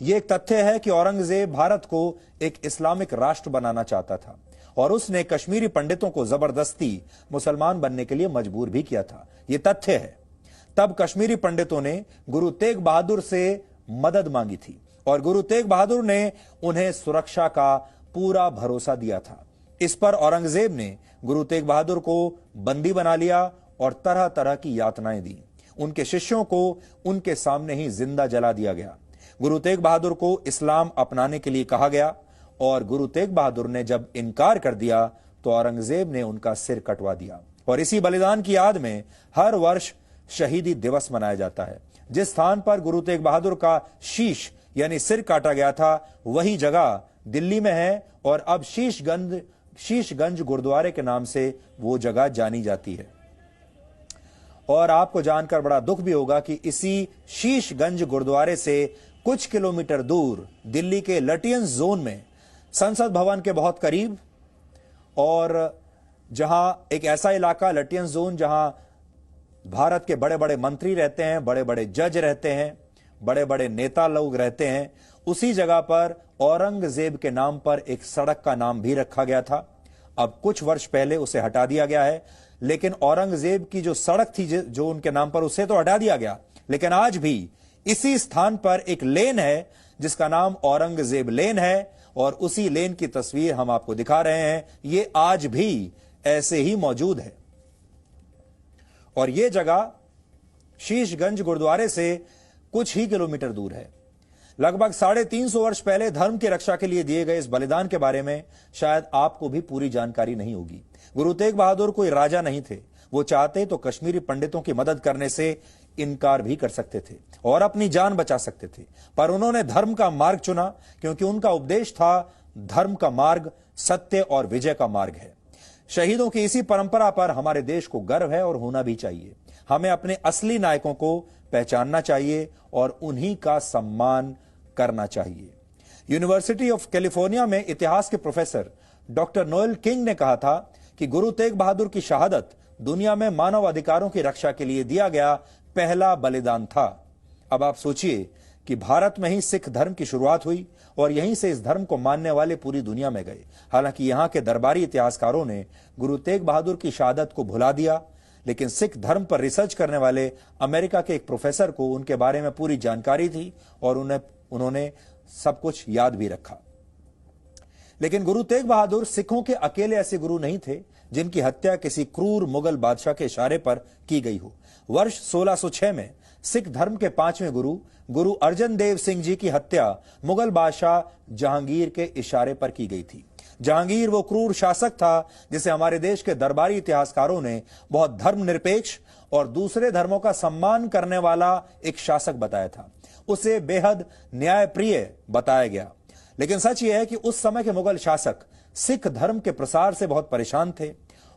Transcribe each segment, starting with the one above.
ये एक तथ्य है कि औरंगजेब भारत को एक इस्लामिक राष्ट्र बनाना चाहता था और उसने कश्मीरी पंडितों को जबरदस्ती मुसलमान बनने के लिए मजबूर भी किया था। यह तथ्य है। तब कश्मीरी पंडितों ने गुरु तेग बहादुर से मदद मांगी थी और गुरु तेग बहादुर ने उन्हें सुरक्षा का पूरा भरोसा दिया था। इस पर औरंगजेब ने गुरु तेग बहादुर को बंदी बना लिया और तरह तरह की यातनाएं दी। उनके शिष्यों को उनके सामने ही जिंदा जला दिया गया। गुरु तेग बहादुर को इस्लाम अपनाने के लिए कहा गया और गुरु तेग बहादुर ने जब इनकार कर दिया तो औरंगजेब ने उनका सिर कटवा दिया। और इसी बलिदान की याद में हर वर्ष शहीदी दिवस मनाया जाता है। जिस स्थान पर गुरु तेग बहादुर का शीश यानी सिर काटा गया था वही जगह दिल्ली में है और अब शीशगंज गुरुद्वारे के नाम से वो जगह जानी जाती है। और आपको जानकर बड़ा दुख भी होगा कि इसी शीशगंज गुरुद्वारे से कुछ किलोमीटर दूर दिल्ली के लटियंस जोन में संसद भवन के बहुत करीब और जहां एक ऐसा इलाका लटियंस जोन जहां भारत के बड़े बड़े मंत्री रहते हैं, बड़े बड़े जज रहते हैं, बड़े बड़े नेता लोग रहते हैं, उसी जगह पर औरंगजेब के नाम पर एक सड़क का नाम भी रखा गया था। अब कुछ वर्ष पहले उसे हटा दिया गया है, लेकिन औरंगजेब की जो सड़क थी जो उनके नाम पर, उसे तो हटा दिया गया, लेकिन आज भी इसी स्थान पर एक लेन है जिसका नाम औरंगजेब लेन है और उसी लेन की तस्वीर हम आपको दिखा रहे हैं। ये आज भी ऐसे ही मौजूद है और यह जगह शीशगंज गुरुद्वारे से कुछ ही किलोमीटर दूर है। लगभग 350 वर्ष पहले धर्म की रक्षा के लिए दिए गए इस बलिदान के बारे में शायद आपको भी पूरी जानकारी नहीं होगी। गुरु तेग बहादुर कोई राजा नहीं थे। वो चाहते तो कश्मीरी पंडितों की मदद करने से इनकार भी कर सकते थे और अपनी जान बचा सकते थे, पर उन्होंने धर्म का मार्ग चुना क्योंकि उनका उपदेश था धर्म का मार्ग सत्य और विजय का मार्ग है। शहीदों की इसी परंपरा पर हमारे देश को गर्व है और होना भी चाहिए। हमें अपने असली नायकों को पहचानना चाहिए और उन्हीं का सम्मान करना चाहिए। यूनिवर्सिटी ऑफ कैलिफोर्निया में इतिहास के प्रोफेसर डॉक्टर नोएल किंग ने कहा था कि गुरु तेग बहादुर की शहादत दुनिया में मानव अधिकारों की रक्षा के लिए दिया गया पहला बलिदान था। अब आप सोचिए कि भारत में ही सिख धर्म की शुरुआत हुई और यहीं से इस धर्म को मानने वाले पूरी दुनिया में गए। हालांकि यहां के दरबारी इतिहासकारों ने गुरु तेग बहादुर की शहादत को भुला दिया, लेकिन सिख धर्म पर रिसर्च करने वाले अमेरिका के एक प्रोफेसर को उनके बारे में पूरी जानकारी थी और उन्होंने सब कुछ याद भी रखा। लेकिन गुरु तेग बहादुर सिखों के अकेले ऐसे गुरु नहीं थे जिनकी हत्या किसी क्रूर मुगल बादशाह के इशारे पर की गई हो। वर्ष 1606 में सिख धर्म के 5वें गुरु अर्जन देव सिंह जी की हत्या मुगल बादशाह जहांगीर के इशारे पर की गई थी। जहांगीर वो क्रूर शासक था जिसे हमारे देश के दरबारी इतिहासकारों ने बहुत धर्मनिरपेक्ष और दूसरे धर्मों का सम्मान करने वाला एक शासक बताया था। उसे बेहद न्यायप्रिय बताया गया। लेकिन सच यह है कि उस समय के मुगल शासक सिख धर्म के प्रसार से बहुत परेशान थे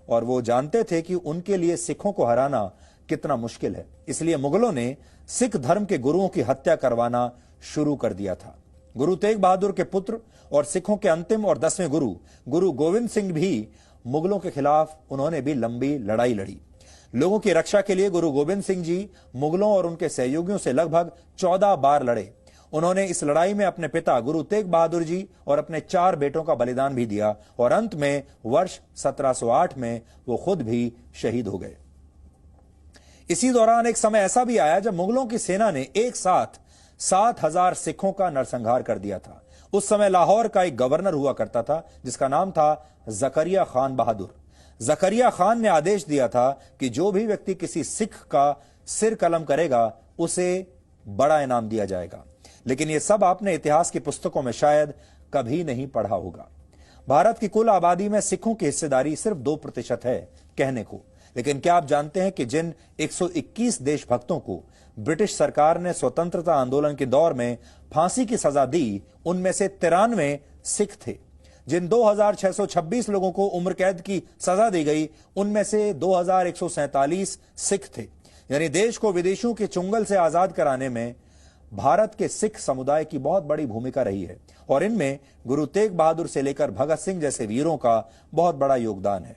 और वो जानते थे कि उनके लिए सिखों को हराना कितना मुश्किल है। इसलिए मुगलों ने सिख धर्म के गुरुओं की हत्या करवाना शुरू कर दिया था। गुरु तेग बहादुर के पुत्र और सिखों के अंतिम और 10वें गुरु गोविंद सिंह भी मुगलों के खिलाफ उन्होंने भी लंबी लड़ाई लड़ी। लोगों की रक्षा के लिए गुरु गोविंद सिंह जी मुगलों और उनके सहयोगियों से लगभग 14 बार लड़े। उन्होंने इस लड़ाई में अपने पिता गुरु तेग बहादुर जी और अपने 4 बेटों का बलिदान भी दिया और अंत में वर्ष 1708 में वो खुद भी शहीद हो गए। इसी दौरान एक समय ऐसा भी आया जब मुगलों की सेना ने एक साथ 7000 सिखों का नरसंहार कर दिया था। उस समय लाहौर का एक गवर्नर हुआ करता था जिसका नाम था जकरिया खान बहादुर। जकरिया खान ने आदेश दिया था कि जो भी व्यक्ति किसी सिख का सिर कलम करेगा उसे बड़ा इनाम दिया जाएगा। लेकिन यह सब आपने इतिहास की पुस्तकों में शायद कभी नहीं पढ़ा होगा। भारत की कुल आबादी में सिखों की हिस्सेदारी सिर्फ 2% है कहने को, लेकिन क्या आप जानते हैं कि जिन 121 देशभक्तों को ब्रिटिश सरकार ने स्वतंत्रता आंदोलन के दौर में फांसी की सजा दी, उनमें से 93 सिख थे। जिन 2626 लोगों को उम्र कैद की सजा दी गई, उनमें से 2147 सिख थे। यानी देश को विदेशियों के चुंगल से आजाद कराने में भारत के सिख समुदाय की बहुत बड़ी भूमिका रही है और इनमें गुरु तेग बहादुर से लेकर भगत सिंह जैसे वीरों का बहुत बड़ा योगदान है।